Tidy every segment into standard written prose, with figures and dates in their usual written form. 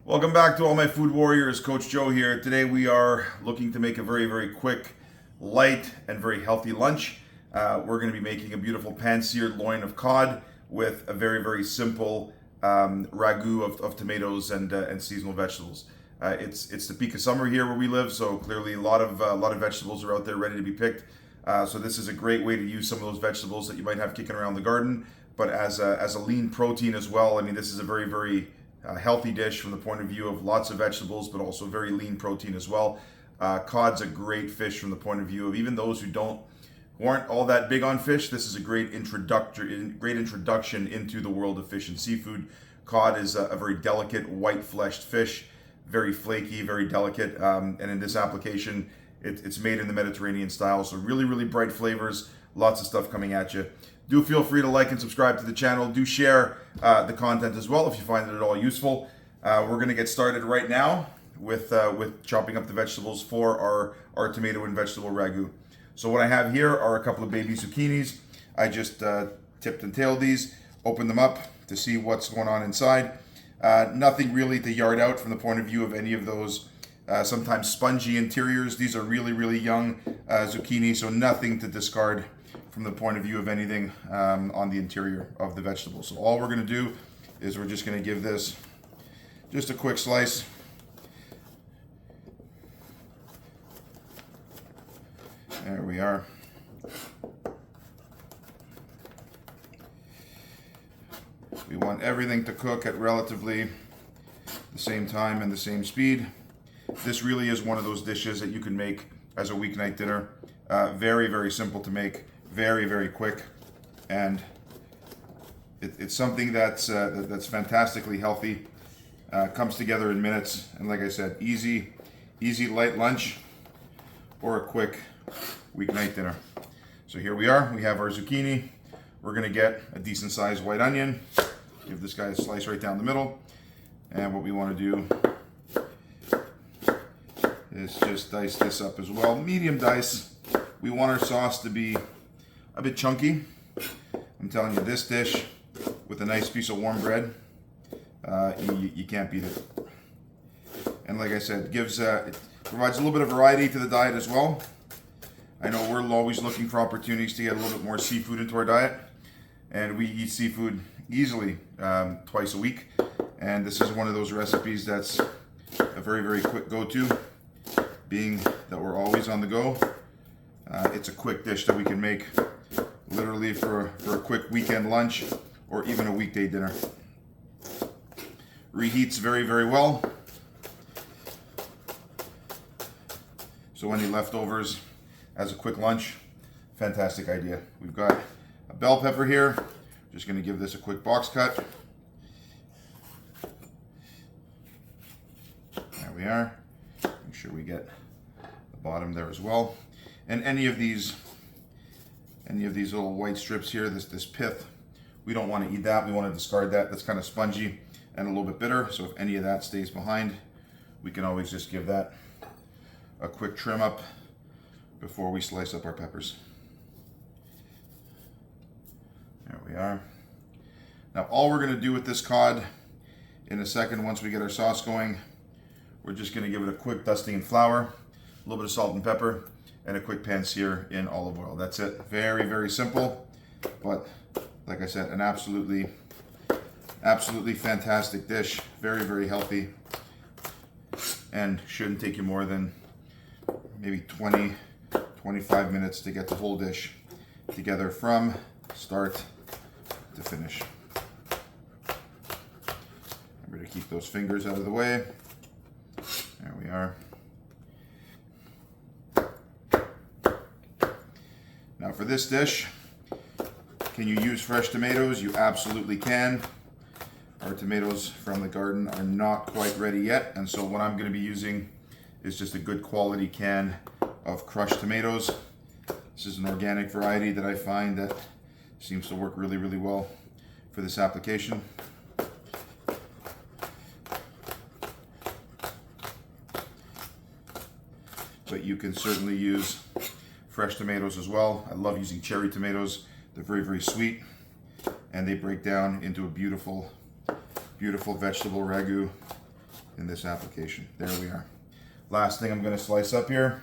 Welcome back to all my food warriors. Coach Joe here. Today we are looking to make a very quick, light, and very healthy lunch. We're going to be making a beautiful pan-seared loin of cod with a very simple ragu of tomatoes and seasonal vegetables. It's the peak of summer here where we live, so clearly a lot of vegetables are out there ready to be picked. So this is a great way to use some of those vegetables that you might have kicking around the garden, but as a lean protein as well. I mean, this is a very healthy dish from the point of view of lots of vegetables, but also very lean protein as well. Cod's a great fish from the point of view of even those who aren't all that big on fish. This is a great introduction into the world of fish and seafood. Cod is a very delicate white-fleshed fish, very flaky, very delicate, and in this application, it's made in the Mediterranean style, so really bright flavors, lots of stuff coming at you. Do feel free to like and subscribe to the channel. Do share the content as well if you find it at all useful. We're going to get started right now with chopping up the vegetables for our tomato and vegetable ragu. So what I have here are a couple of baby zucchinis. I just tipped and tailed these, opened them up to see what's going on inside. Nothing really to yard out from the point of view of any of those sometimes spongy interiors. These are really young zucchini, so nothing to discard from the point of view of anything on the interior of the vegetable. So all we're going to do is we're just going to give this just a quick slice. There we are. We want everything to cook at relatively the same time and the same speed. This really is one of those dishes that you can make as a weeknight dinner. Very simple to make. Very quick, and it's something that's fantastically healthy. Comes together in minutes, and like I said, easy light lunch or a quick weeknight dinner. So here we are. We have our zucchini. We're gonna get a decent sized white onion. Give this guy a slice right down the middle, and what we want to do is just dice this up as well. Medium dice. We want our sauce to be a bit chunky. I'm telling you, this dish with a nice piece of warm bread, you can't beat it. And like I said, it provides a little bit of variety to the diet as well. I know we're always looking for opportunities to get a little bit more seafood into our diet, and we eat seafood easily twice a week. And this is one of those recipes that's a very quick go-to, being that we're always on the go. It's a quick dish that we can make literally for a quick weekend lunch or even a weekday dinner. Reheats very well. So any leftovers as a quick lunch, fantastic idea. We've got a bell pepper here. Just going to give this a quick box cut. There we are. Make sure we get the bottom there as well. And any of these little white strips here, this pith, we don't want to eat that. We want to discard that. That's kind of spongy and a little bit bitter. So if any of that stays behind, we can always just give that a quick trim up before we slice up our peppers. There we are. Now all we're going to do with this cod in a second, once we get our sauce going, we're just going to give it a quick dusting in flour, a little bit of salt and pepper, and a quick pan sear in olive oil. That's it. Very simple, but like I said, an absolutely fantastic dish. Very healthy, and shouldn't take you more than maybe 20-25 minutes to get the whole dish together from start to finish. Remember to keep those fingers out of the way. There we are. Now for this dish, can you use fresh tomatoes? You absolutely can. Our tomatoes from the garden are not quite ready yet, and so what I'm going to be using is just a good quality can of crushed tomatoes. This is an organic variety that I find that seems to work really well for this application. But you can certainly use fresh tomatoes as well. I love using cherry tomatoes. They're very sweet, and they break down into a beautiful vegetable ragu in this application. There we are. Last thing I'm going to slice up here,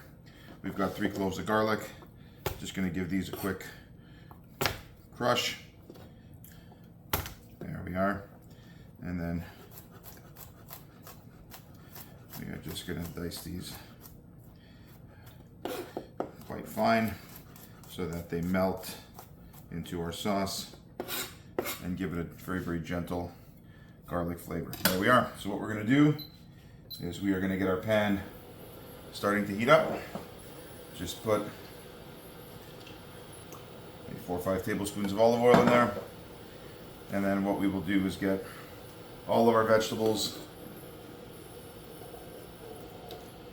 we've got 3 cloves of garlic. Just going to give these a quick crush. There we are. And then we are just going to dice these quite fine so that they melt into our sauce and give it a very, very gentle garlic flavor. There we are. So what we're going to do is we are going to get our pan starting to heat up. Just put maybe 4 or 5 tablespoons of olive oil in there. And then what we will do is get all of our vegetables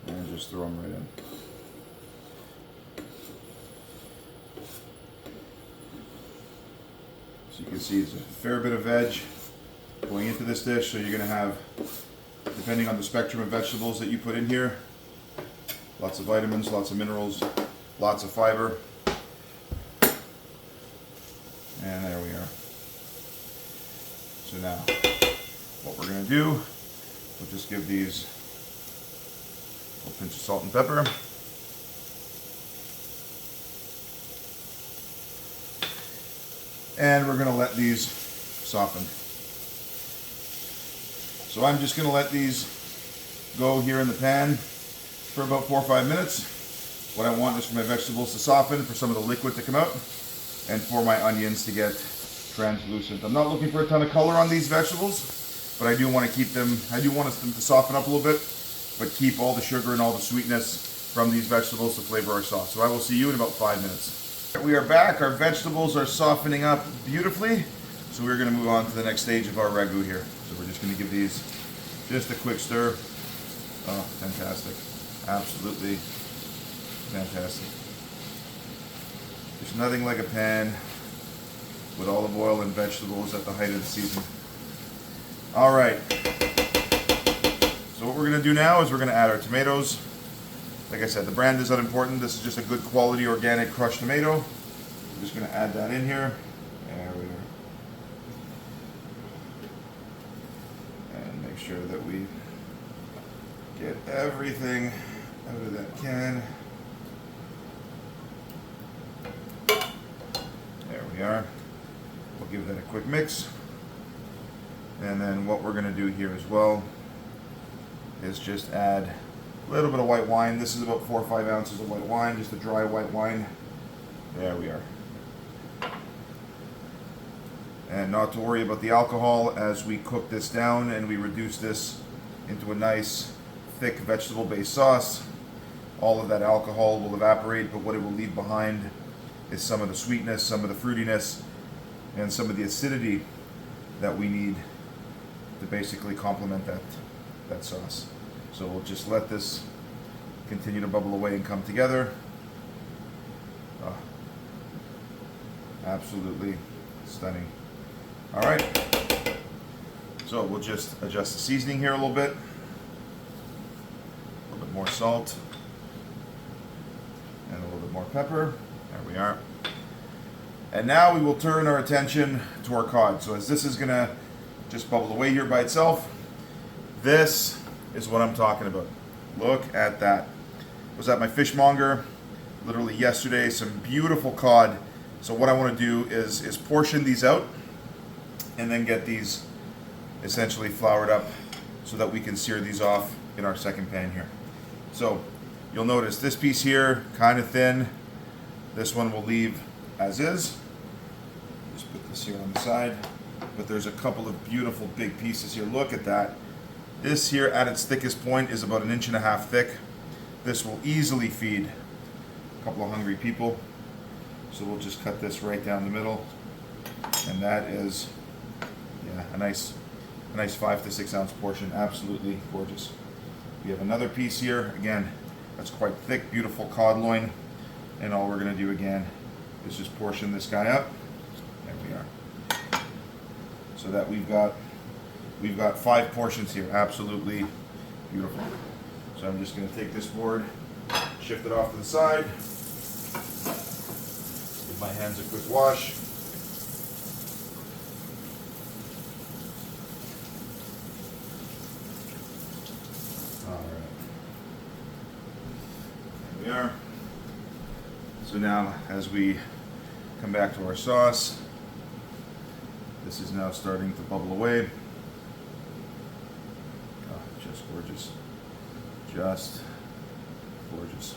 and just throw them right in. So you can see it's a fair bit of veg going into this dish. So you're going to have, depending on the spectrum of vegetables that you put in here, lots of vitamins, lots of minerals, lots of fiber. And there we are. So now, what we're going to do, we'll just give these a pinch of salt and pepper. And we're going to let these soften. So I'm just going to let these go here in the pan for about 4 or 5 minutes. What I want is for my vegetables to soften, for some of the liquid to come out, and for my onions to get translucent. I'm not looking for a ton of color on these vegetables, but I do want to keep them, I do want them to soften up a little bit, but keep all the sugar and all the sweetness from these vegetables to flavor our sauce. So I will see you in about 5 minutes. We are back. Our vegetables are softening up beautifully. So we're going to move on to the next stage of our ragu here. So we're just going to give these just a quick stir. Oh, fantastic. Absolutely fantastic. There's nothing like a pan with olive oil and vegetables at the height of the season. All right. So what we're going to do now is we're going to add our tomatoes. Like I said, the brand is unimportant. This is just a good quality organic crushed tomato. I'm just going to add that in here. There we are. And make sure that we get everything out of that can. There we are. We'll give that a quick mix. And then what we're going to do here as well is just add a little bit of white wine. This is about 4 or 5 ounces of white wine, just a dry white wine. There we are. And not to worry about the alcohol as we cook this down and we reduce this into a nice thick vegetable based sauce. All of that alcohol will evaporate, but what it will leave behind is some of the sweetness, some of the fruitiness, and some of the acidity that we need to basically complement that sauce. So we'll just let this continue to bubble away and come together. Oh, absolutely stunning. All right. So we'll just adjust the seasoning here a little bit. A little bit more salt. And a little bit more pepper. There we are. And now we will turn our attention to our cod. So as this is going to just bubble away here by itself, this is what I'm talking about. Look at that. I was at my fishmonger literally yesterday, some beautiful cod. So what I want to do is portion these out and then get these essentially floured up so that we can sear these off in our second pan here. So you'll notice this piece here, kind of thin. This one we'll leave as is. Just put this here on the side. But there's a couple of beautiful big pieces here. Look at that. This here at its thickest point is about 1.5 inches thick. This will easily feed a couple of hungry people. So we'll just cut this right down the middle. And that is, yeah, a nice 5 to 6 ounce portion. Absolutely gorgeous. We have another piece here. Again, that's quite thick, beautiful cod loin. And all we're going to do again is just portion this guy up. There we are. So that we've got 5 portions here. Absolutely beautiful. So I'm just going to take this board, shift it off to the side, give my hands a quick wash. All right. There we are. So now, as we come back to our sauce, this is now starting to bubble away. Oh, just gorgeous. Just gorgeous.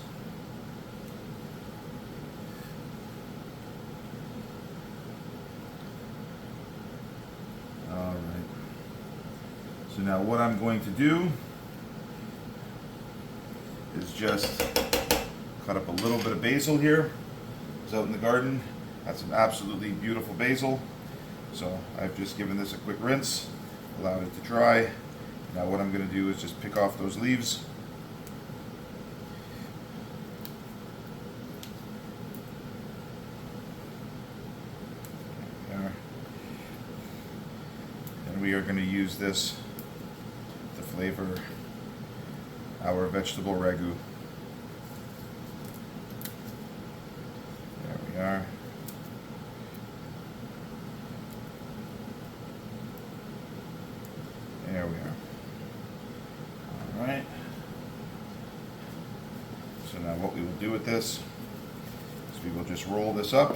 All right. So now what I'm going to do is just cut up a little bit of basil here. It's out in the garden. That's some absolutely beautiful basil. So I've just given this a quick rinse, allowed it to dry. Now what I'm going to do is just pick off those leaves. There. And we are going to use this to flavor our vegetable ragu. There we are. There we are. All right. So now what we will do with this is we will just roll this up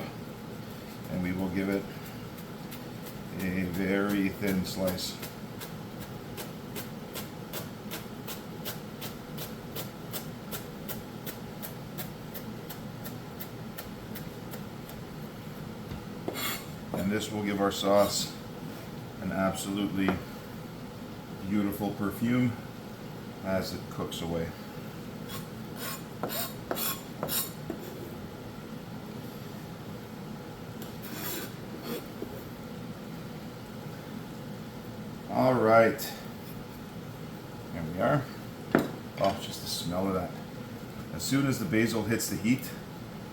and we will give it a very thin slice. And this will give our sauce an absolutely beautiful perfume as it cooks away. All right, there we are. Oh, just the smell of that. As soon as the basil hits the heat,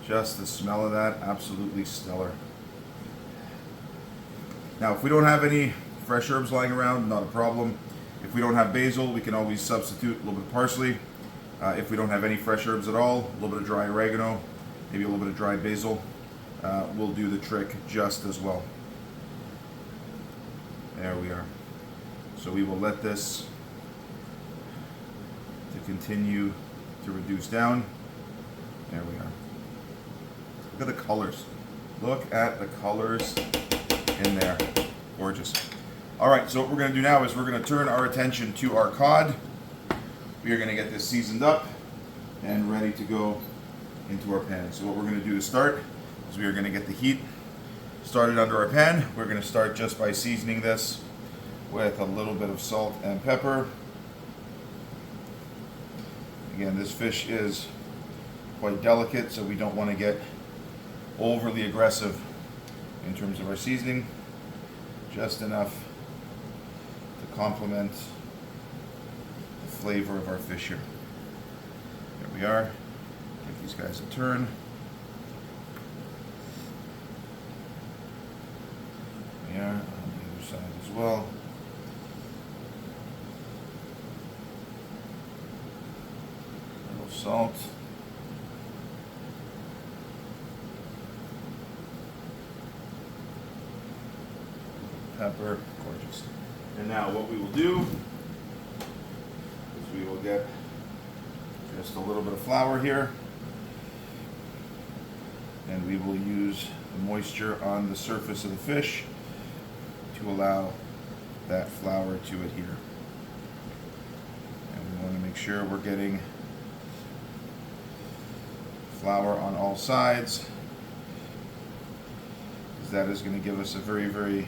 just the smell of that, absolutely stellar. Now, if we don't have any fresh herbs lying around, not a problem. If we don't have basil, we can always substitute a little bit of parsley. If we don't have any fresh herbs at all, a little bit of dry oregano, maybe a little bit of dry basil, will do the trick just as well. There we are. So we will let this to continue to reduce down. There we are. Look at the colors. Look at the colors in there. Gorgeous. All right, so what we're going to do now is we're going to turn our attention to our cod. We are going to get this seasoned up and ready to go into our pan. So what we're going to do to start is we are going to get the heat started under our pan. We're going to start just by seasoning this with a little bit of salt and pepper. Again, this fish is quite delicate, so we don't want to get overly aggressive in terms of our seasoning. Just enough to complement the flavor of our fish here. There we are. Give these guys a turn. There we are on the other side as well. A little salt. Pepper, gorgeous. And now what we will do is we will get just a little bit of flour here, and we will use the moisture on the surface of the fish to allow that flour to adhere. And we want to make sure we're getting flour on all sides, because that is going to give us a very, very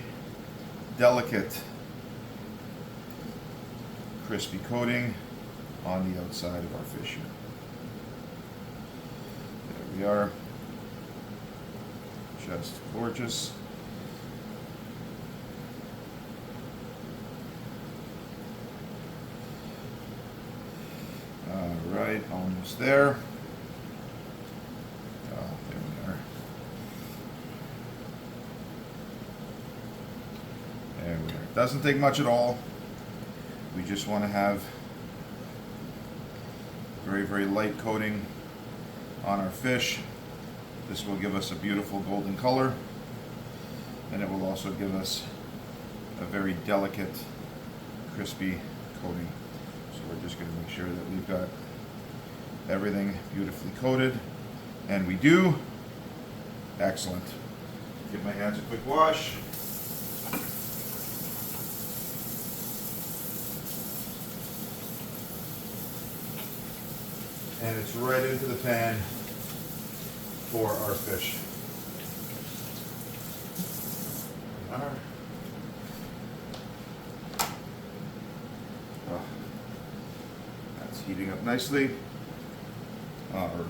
delicate crispy coating on the outside of our fish here. There we are. Just gorgeous. All right, almost there. Oh, there we are. There we are. Doesn't take much at all. We just want to have very, very light coating on our fish. This will give us a beautiful golden color, and it will also give us a very delicate, crispy coating. So we're just going to make sure that we've got everything beautifully coated. And we do. Excellent. Give my hands a quick wash. And it's right into the pan for our fish. Oh, that's heating up nicely. All right.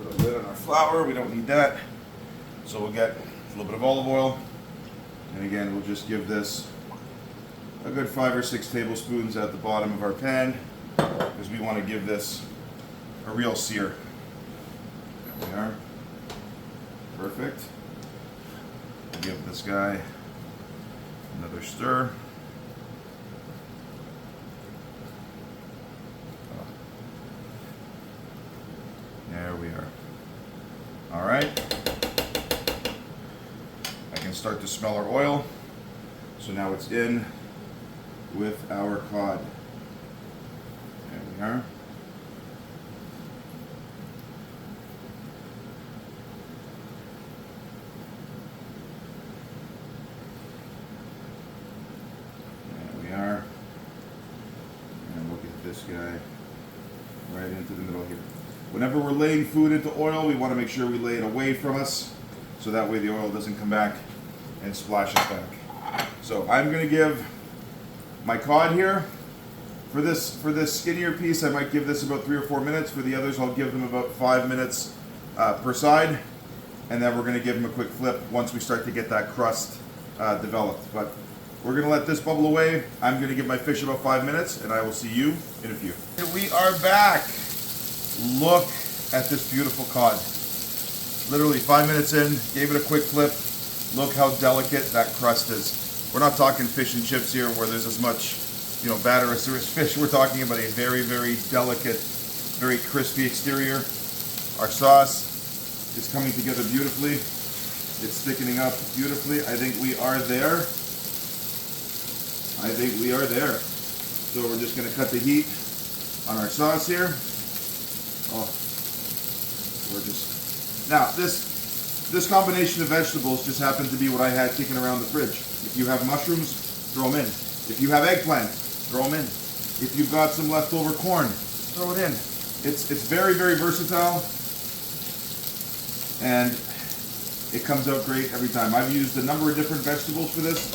Put a lid on our flour. We don't need that. So we'll get a little bit of olive oil. And again, we'll just give this a good 5 or 6 tablespoons at the bottom of our pan, because we want to give this a real sear. There we are. Perfect. Give this guy another stir. There we are. All right. I can start to smell our oil. So now it's in with our cod. There we are. There we are. And we'll get this guy right into the middle here. Whenever we're laying food into oil, we want to make sure we lay it away from us, so that way the oil doesn't come back and splash us back. So I'm going to give my cod here, for this skinnier piece, I might give this about 3 or 4 minutes. For the others, I'll give them about 5 minutes per side, and then we're going to give them a quick flip once we start to get that crust developed. But we're going to let this bubble away. I'm going to give my fish about 5 minutes, and I will see you in a few. We are back. Look at this beautiful cod. Literally 5 minutes in, gave it a quick flip. Look how delicate that crust is. We're not talking fish and chips here where there's as much, batter as there is fish. We're talking about a very, very delicate, very crispy exterior. Our sauce is coming together beautifully. It's thickening up beautifully. I think we are there. So we're just going to cut the heat on our sauce here. Oh, gorgeous. Now, this combination of vegetables just happened to be what I had kicking around the fridge. If you have mushrooms, throw them in. If you have eggplant, throw them in. If you've got some leftover corn, throw it in. It's very, very versatile, and it comes out great every time. I've used a number of different vegetables for this.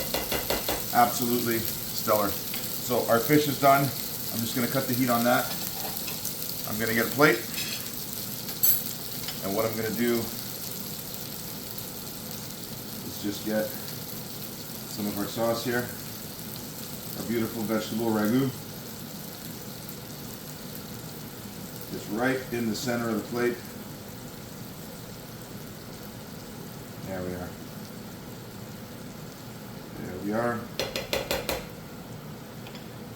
Absolutely stellar. So our fish is done. I'm just going to cut the heat on that. I'm going to get a plate, and what I'm going to do is just get some of our sauce here, our beautiful vegetable ragu. It's right in the center of the plate. There we are. There we are.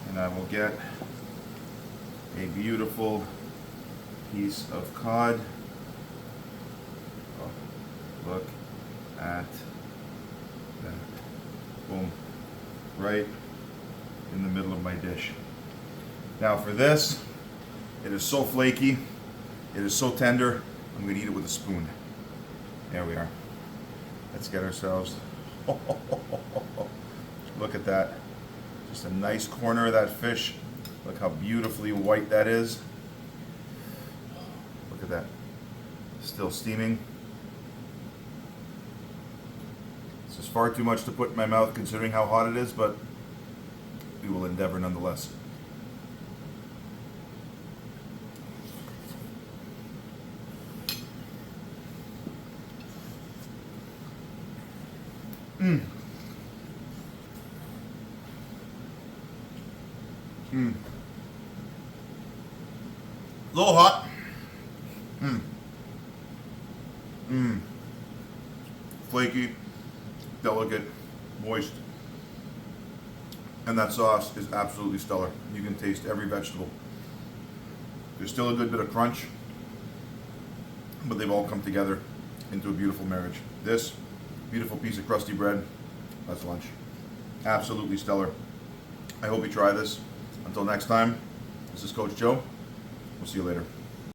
And I will get a beautiful piece of cod. Oh, look at that. Boom. Right in the middle of my dish. Now for this, it is so flaky, it is so tender, I'm going to eat it with a spoon. There we are. Let's get ourselves, look at that. Just a nice corner of that fish. Look how beautifully white that is. Look at that. Still steaming. This is far too much to put in my mouth considering how hot it is, but we will endeavor nonetheless. Mmm. Mmm. A little hot. Mmm. Mmm. Flaky, delicate, moist. And that sauce is absolutely stellar. You can taste every vegetable. There's still a good bit of crunch, but they've all come together into a beautiful marriage. This beautiful piece of crusty bread, that's lunch. Absolutely stellar. I hope you try this. Until next time, this is Coach Joe. We'll see you later.